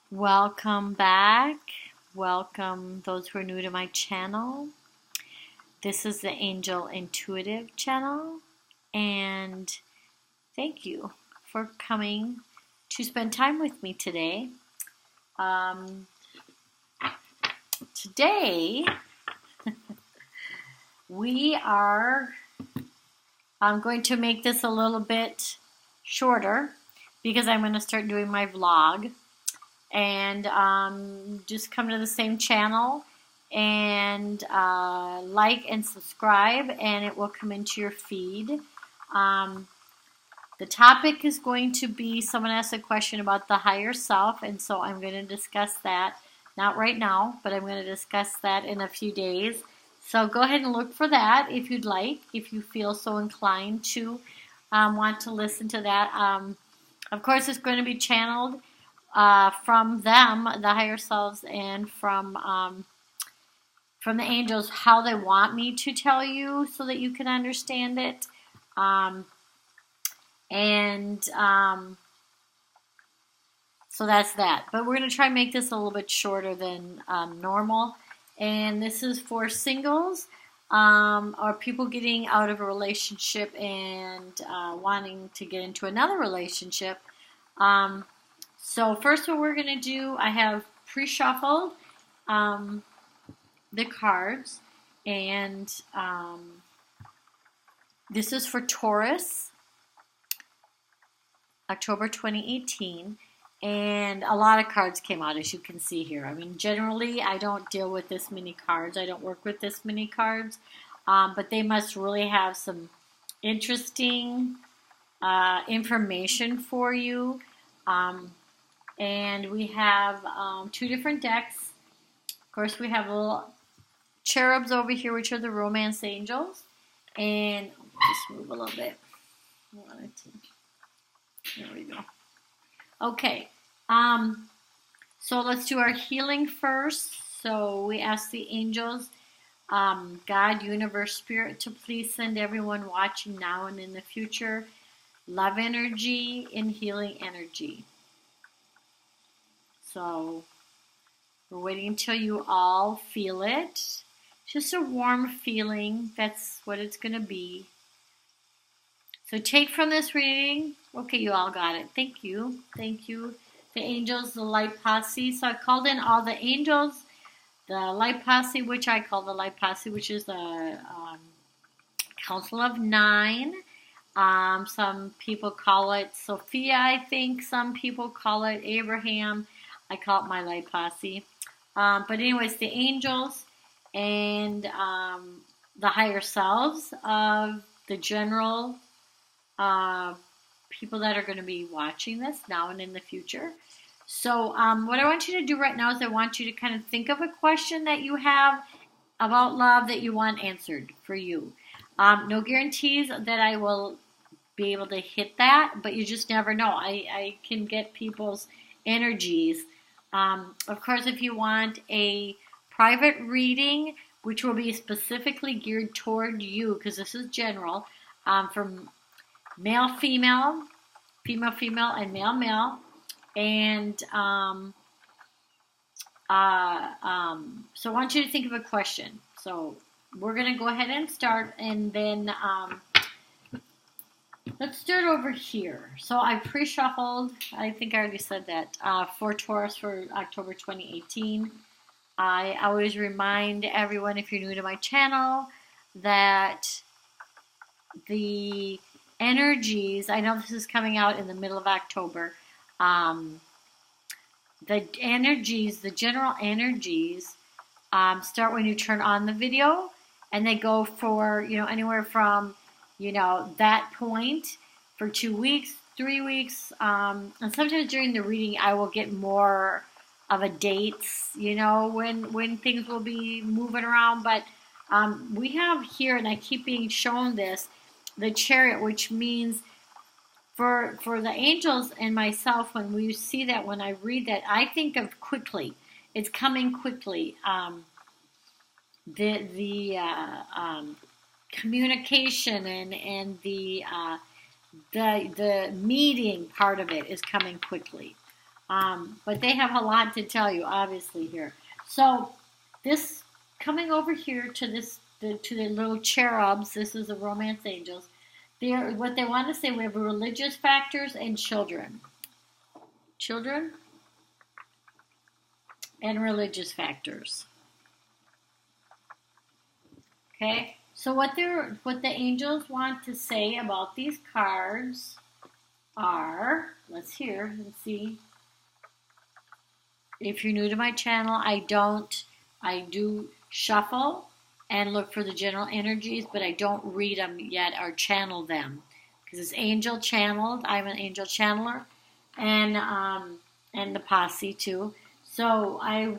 Welcome back. Welcome those who are new to my channel. This is the Angel Intuitive channel, and thank you for coming to spend time with me today. Um, Today, we are I'm going to make this a little bit shorter because I'm going to start doing my vlog. And just come to the same channel and like and subscribe, and it will come into your feed. The topic is going to be, someone asked a question about the higher self, and so I'm going to discuss that, not right now, but I'm going to discuss that in a few days. So go ahead and look for that if you'd like, if you feel so inclined to want to listen to that. Of course, it's going to be channeled from them, the higher selves, and from the angels, how they want me to tell you so that you can understand it. So that's that. But we're going to try and make this a little bit shorter than normal. And this is for singles or people getting out of a relationship and wanting to get into another relationship. So first what we're going to do, I have pre-shuffled the cards, and this is for Taurus, October 2018, and a lot of cards came out, as you can see here. I mean, generally, I don't deal with this many cards. I don't work with this many cards, but they must really have some interesting information for you. And we have two different decks. Of course, we have little cherubs over here, which are the romance angels. And just move a little bit. There we go. Okay. So let's do our healing first. So we ask the angels, God, universe, spirit, to please send everyone watching now and in the future love energy and healing energy. So we're waiting until you all feel it. Just a warm feeling. That's what it's going to be. So take from this reading. Okay, you all got it. Thank you. Thank you. The angels, the light posse. So I called in all the angels, the light posse, which I call the light posse, which is the Council of Nine. Some people call it Sophia, I think. Some people call it Abraham. I call it my light posse. But anyways, the angels and the higher selves of the general people that are going to be watching this now and in the future. So what I want you to do right now is I want you to kind of think of a question that you have about love that you want answered for you. No guarantees that I will be able to hit that, but you just never know. I can get people's energies. Of course, if you want a private reading, which will be specifically geared toward you, because this is general, from male, female, female, female, and male, male. And so I want you to think of a question. So we're going to go ahead and start, and then let's start over here. So I pre-shuffled, I think I already said that, for Taurus for October 2018. I always remind everyone, if you're new to my channel, that the energies, I know this is coming out in the middle of October, the energies, the general energies, start when you turn on the video, and they go for, anywhere from, that point for 2 weeks, 3 weeks, and sometimes during the reading I will get more of a dates, when things will be moving around, but we have here, and I keep being shown this, the Chariot, which means for the angels and myself, when we see that, when I read that, I think of quickly. It's coming quickly. The communication and the meeting part of it is coming quickly. But they have a lot to tell you, obviously, here. So this coming over here to to the little cherubs. This is the romance angels. They're what they want to say. We have religious factors and children and religious factors. Okay. So what the angels want to say about these cards are, let's hear and see. If you're new to my channel, I do shuffle and look for the general energies, but I don't read them yet or channel them because it's angel channeled. I'm an angel channeler, and the posse too. So I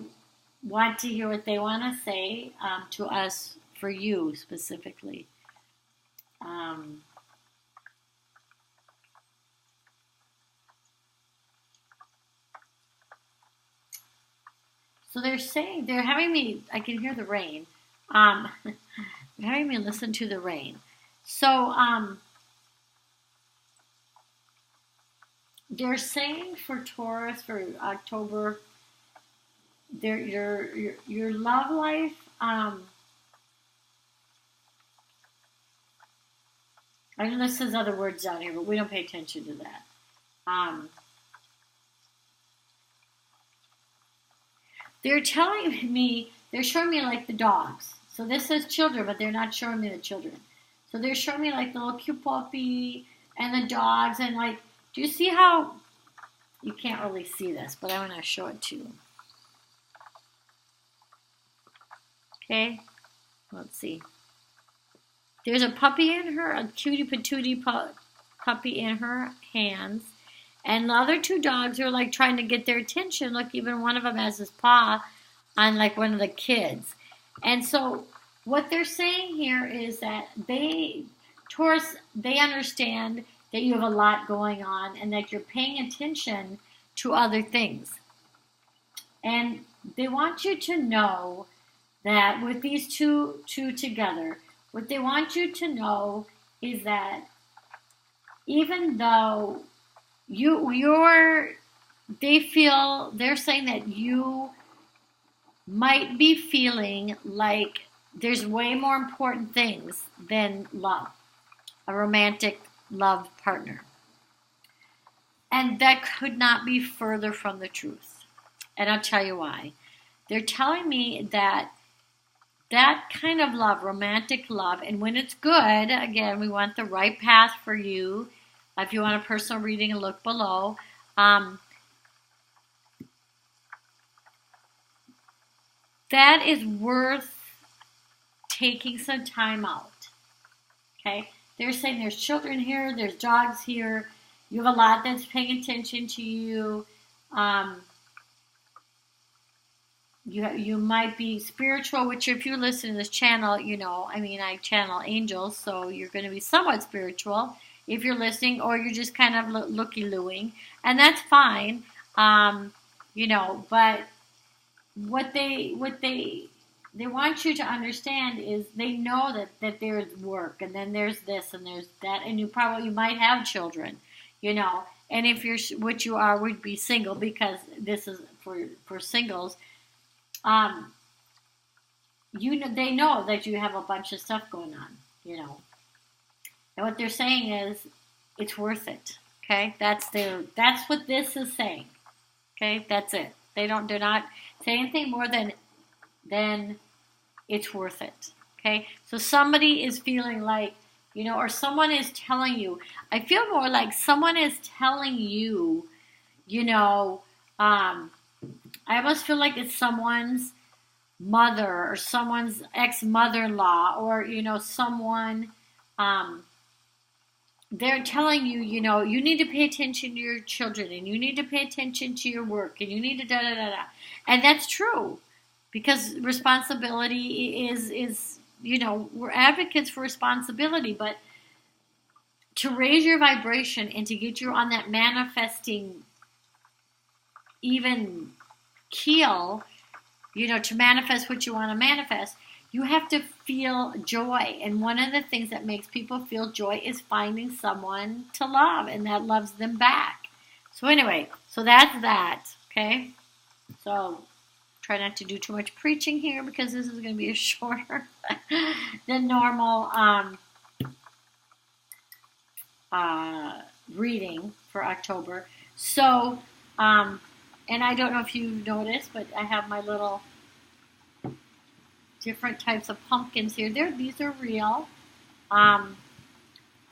want to hear what they want to say to us for you specifically. So they're having me, I can hear the rain. They're having me listen to the rain. So they're saying for Taurus for October, your love life. I know this says other words down here, but we don't pay attention to that. They're telling me, they're showing me like the dogs. So this says children, but they're not showing me the children. So they're showing me like the little cute puppy and the dogs and like, do you see how, you can't really see this, but I'm going to show it to you. Okay, let's see. There's a puppy in her, a cutie patootie puppy in her hands. And the other two dogs are like trying to get their attention. Look, even one of them has his paw on like one of the kids. And so what they're saying here is that Taurus, they understand that you have a lot going on and that you're paying attention to other things. And they want you to know that with these two together, what they want you to know is that even though they're saying that you might be feeling like there's way more important things than love, a romantic love partner. And that could not be further from the truth. And I'll tell you why. They're telling me that kind of love, romantic love, and when it's good, again, we want the right path for you. If you want a personal reading, look below. That is worth taking some time out. Okay? They're saying there's children here, there's dogs here, you have a lot that's paying attention to you. You might be spiritual, which if you listen to this channel, you know, I mean, I channel angels, so you're going to be somewhat spiritual if you're listening, or you're just kind of looky-looing, and that's fine, you know, but what they want you to understand is they know that there's work, and then there's this, and there's that, and you might have children, you know, and if what you are would be single, because this is for singles. They know that you have a bunch of stuff going on, you know. And what they're saying is, it's worth it. Okay, that's what this is saying. Okay, that's it. They're not saying anything more than it's worth it. Okay, so somebody is feeling like, you know, or someone is telling you. I feel more like someone is telling you, you know. I almost feel like it's someone's mother or someone's ex-mother-in-law, or, you know, someone, they're telling you, you know, you need to pay attention to your children, and you need to pay attention to your work, and you need to da-da-da-da. And that's true, because responsibility is, you know, we're advocates for responsibility, but to raise your vibration and to get you on that manifesting even keel, you know, to manifest what you want to manifest, you have to feel joy. And one of the things that makes people feel joy is finding someone to love and that loves them back. So anyway, so that's that, okay? So try not to do too much preaching here because this is going to be a shorter than normal reading for October. So, and I don't know if you've noticed, but I have my little different types of pumpkins here. These are real.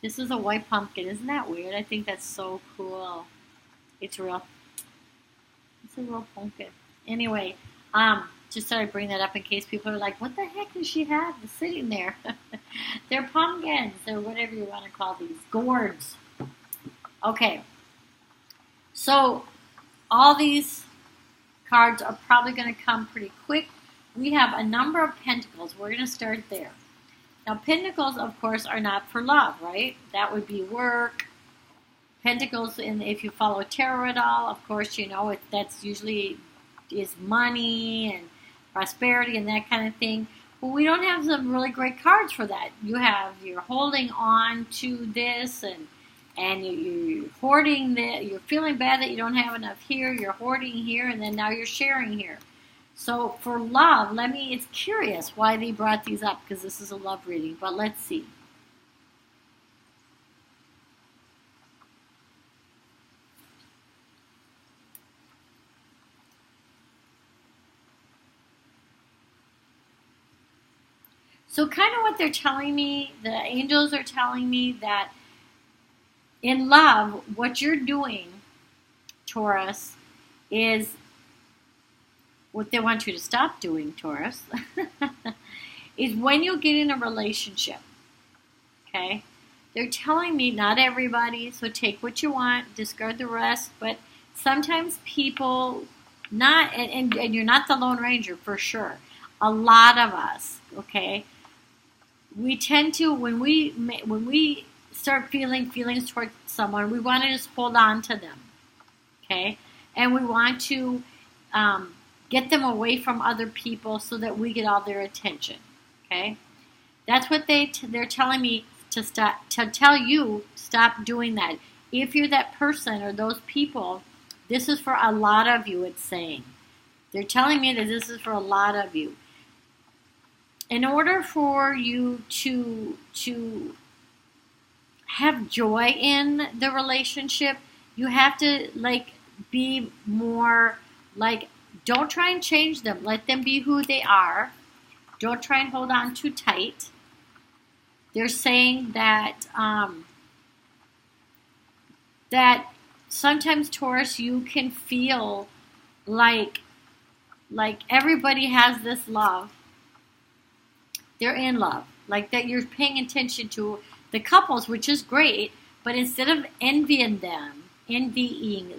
This is a white pumpkin. Isn't that weird? I think that's so cool. It's real. It's a real pumpkin. Anyway, just thought I'd bring that up in case people are like, what the heck does she have sitting there? They're pumpkins, or whatever you want to call these. Gourds. Okay. So, all these cards are probably going to come pretty quick. We have a number of pentacles. We're going to start there. Now, pentacles, of course, are not for love, right? That would be work. Pentacles, if you follow tarot at all, of course, you know that's usually is money and prosperity and that kind of thing. But we don't have some really great cards for that. You're holding on to this and you're hoarding that. You're feeling bad that you don't have enough here. You're hoarding here, and then now you're sharing here. So for love, it's curious why they brought these up because this is a love reading, but let's see. So kind of what they're telling me, the angels are telling me that in love, what you're doing, Taurus, is what they want you to stop doing, Taurus, is when you get in a relationship, okay? They're telling me not everybody, so take what you want, discard the rest, but sometimes people, and you're not the Lone Ranger for sure, a lot of us, okay, we tend to, when we start feeling feelings towards someone, we want to just hold on to them, okay? And we want to get them away from other people so that we get all their attention, okay? That's what they're telling me to stop, to tell you, stop doing that. If you're that person or those people, this is for a lot of you, it's saying. They're telling me that this is for a lot of you. In order for you to have joy in the relationship, you have to be more don't try and change them. Let them be who they are. Don't try and hold on too tight. They're saying that that sometimes, Taurus, you can feel like everybody has this love. They're in love. Like that you're paying attention to the couples, which is great, but instead of envying them and feeling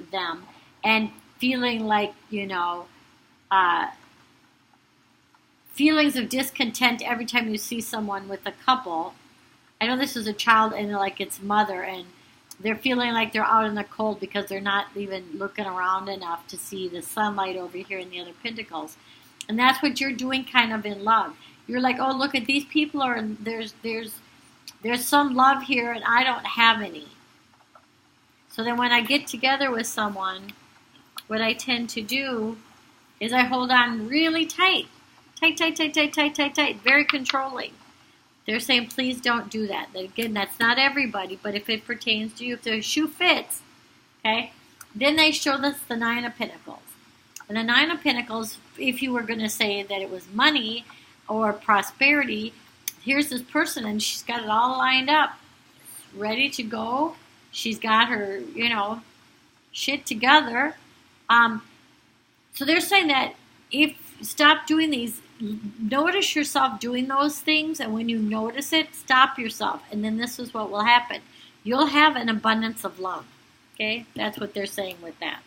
feelings of discontent every time you see someone with a couple. I know this is a child and its mother, and they're feeling like they're out in the cold because they're not even looking around enough to see the sunlight over here in the other pentacles. And that's what you're doing kind of in love. You're like, oh, look at these people, there's some love here and I don't have any. So then when I get together with someone, what I tend to do is I hold on really tight. Tight, very controlling. They're saying, please don't do that. Again, that's not everybody, but if it pertains to you, if the shoe fits, okay, then they show us the Nine of Pentacles. And the Nine of Pentacles, if you were going to say that it was money or prosperity, here's this person and she's got it all lined up, ready to go. She's got her, shit together. So they're saying that if stop doing these, notice yourself doing those things, and when you notice it, stop yourself, and then this is what will happen. You'll have an abundance of love. Okay, that's what they're saying with that.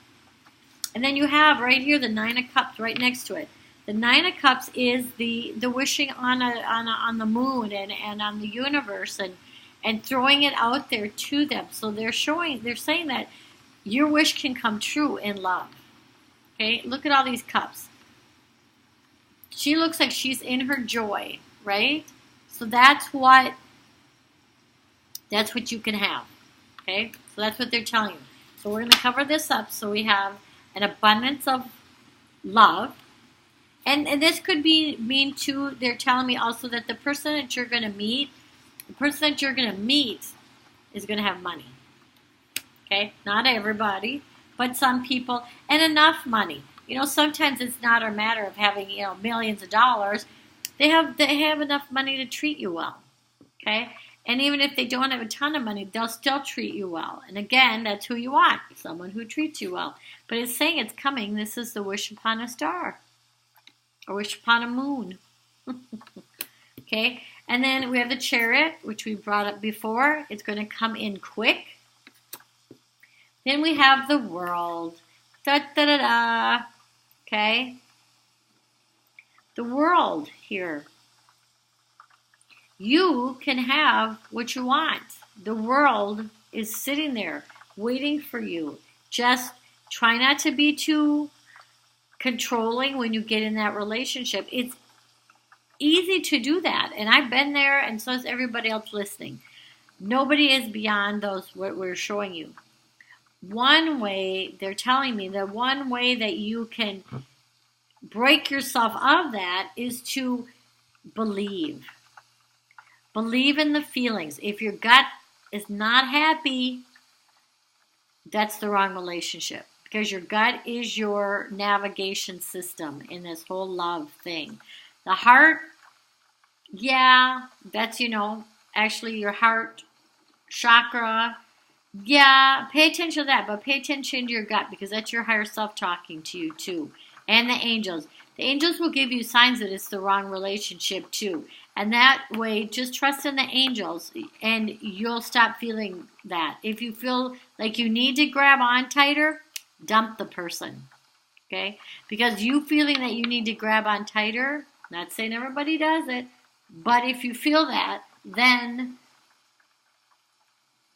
And then you have right here the Nine of Cups right next to it. The Nine of Cups is the wishing on the moon and on the universe and throwing it out there to them. So they're saying that your wish can come true in love. Okay, look at all these cups. She looks like she's in her joy, right? So that's what you can have. Okay, so that's what they're telling you. So we're going to cover this up. So we have an abundance of love. And this could mean too, they're telling me also that the person that you're going to meet, is going to have money. Okay? Not everybody, but some people, and enough money. Sometimes it's not a matter of having, millions of dollars. They have enough money to treat you well. Okay? And even if they don't have a ton of money, they'll still treat you well. And again, that's who you want, someone who treats you well. But it's saying it's coming. This is the wish upon a star, or wish upon a moon. Okay? And then we have the Chariot, which we brought up before. It's going to come in quick. Then we have the World. Da-da-da-da. Okay? The World here. You can have what you want. The world is sitting there waiting for you. Just try not to be too controlling when you get in that relationship. It's easy to do that. And I've been there, and so is everybody else listening. Nobody is beyond what we're showing you. One way, they're telling me, the one way that you can break yourself out of that is to believe. Believe in the feelings. If your gut is not happy, that's the wrong relationship. Because your gut is your navigation system in this whole love thing. The heart, yeah, that's, actually your heart chakra. Yeah, pay attention to that, but pay attention to your gut, because that's your higher self talking to you too. And the angels. The angels will give you signs that it's the wrong relationship too. And that way, just trust in the angels, and you'll stop feeling that. If you feel like you need to grab on tighter, dump the person. Okay? Because you feeling that you need to grab on tighter, not saying everybody does it, but if you feel that, then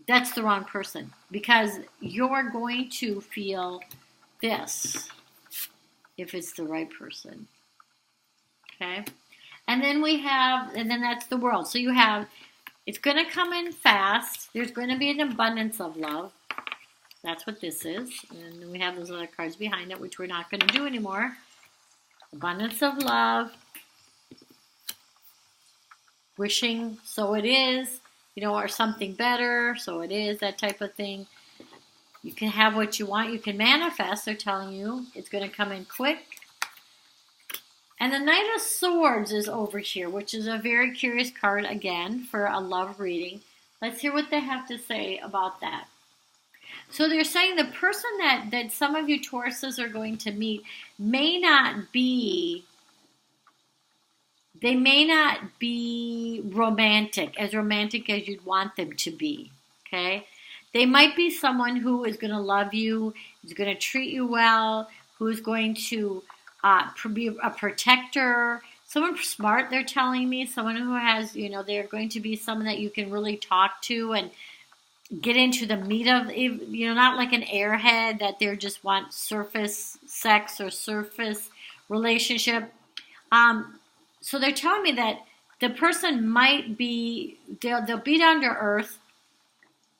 that's the wrong person. Because you're going to feel this if it's the right person. Okay? And then that's the World. So you have, it's going to come in fast. There's going to be an abundance of love. That's what this is. And then we have those other cards behind it, which we're not going to do anymore. Abundance of love. Wishing, so it is. Or something better, so it is, that type of thing. You can have what you want. You can manifest, they're telling you. It's going to come in quick. And the Knight of Swords is over here, which is a very curious card, again, for a love reading. Let's hear what they have to say about that. So they're saying the person that some of you Tauruses are going to meet may not be romantic as you'd want them to be, okay? They might be someone who is going to love you, is going to treat you well, who's going to be a protector, someone smart, they're telling me, someone who has, they're going to be someone that you can really talk to and get into the meat of, not like an airhead that they just want surface sex or surface relationship. So they're telling me that the person might be, they'll be down to earth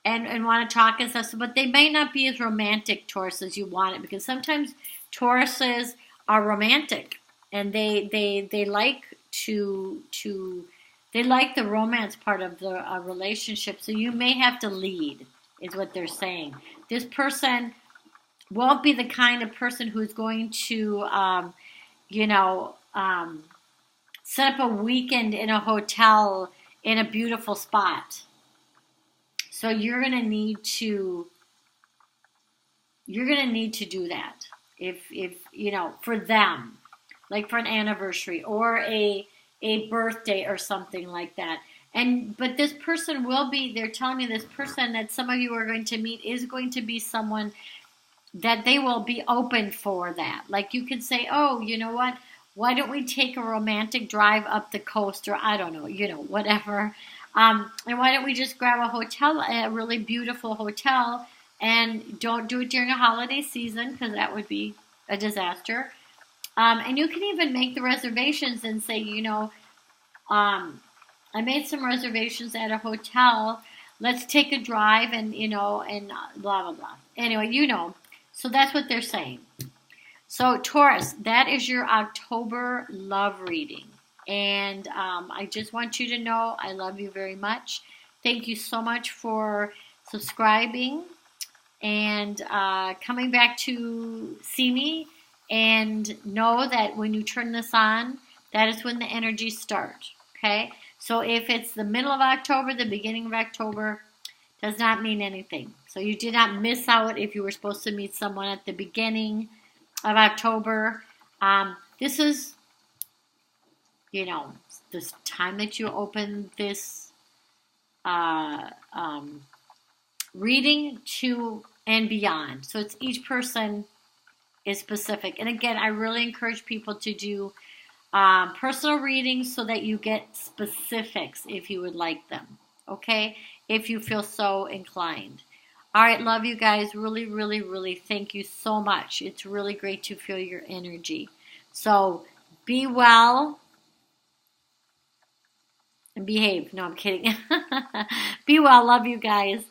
and want to talk and stuff, but they may not be as romantic, Taurus, as you want it, because sometimes Tauruses are romantic, and they like they like the romance part of the relationship, so you may have to lead, is what they're saying. This person won't be the kind of person who's going to, set up a weekend in a hotel in a beautiful spot. So you're going to need to do that. If for them, like for an anniversary or a birthday or something like that. But this person will be, they're telling me this person that some of you are going to meet is going to be someone that they will be open for that. Like you could say, oh, you know what? Why don't we take a romantic drive up the coast, or I don't know, whatever. And why don't we just grab a hotel, a really beautiful hotel, and don't do it during a holiday season because that would be a disaster. And you can even make the reservations and say, I made some reservations at a hotel. let's take a drive and, and blah, blah, blah. Anyway, So that's what they're saying. So Taurus, that is your October love reading. And I just want you to know I love you very much. Thank you so much for subscribing and coming back to see me. And know that when you turn this on, that is when the energies start. Okay? So if it's the middle of October, the beginning of October, does not mean anything. So you did not miss out if you were supposed to meet someone at the beginning of October. This is, this time that you open this reading to and beyond. So it's each person is specific. And again, I really encourage people to do personal readings so that you get specifics if you would like them. Okay? If you feel so inclined. All right, love you guys. Really, really, really thank you so much. It's really great to feel your energy. So be well and behave. No, I'm kidding. Be well. Love you guys.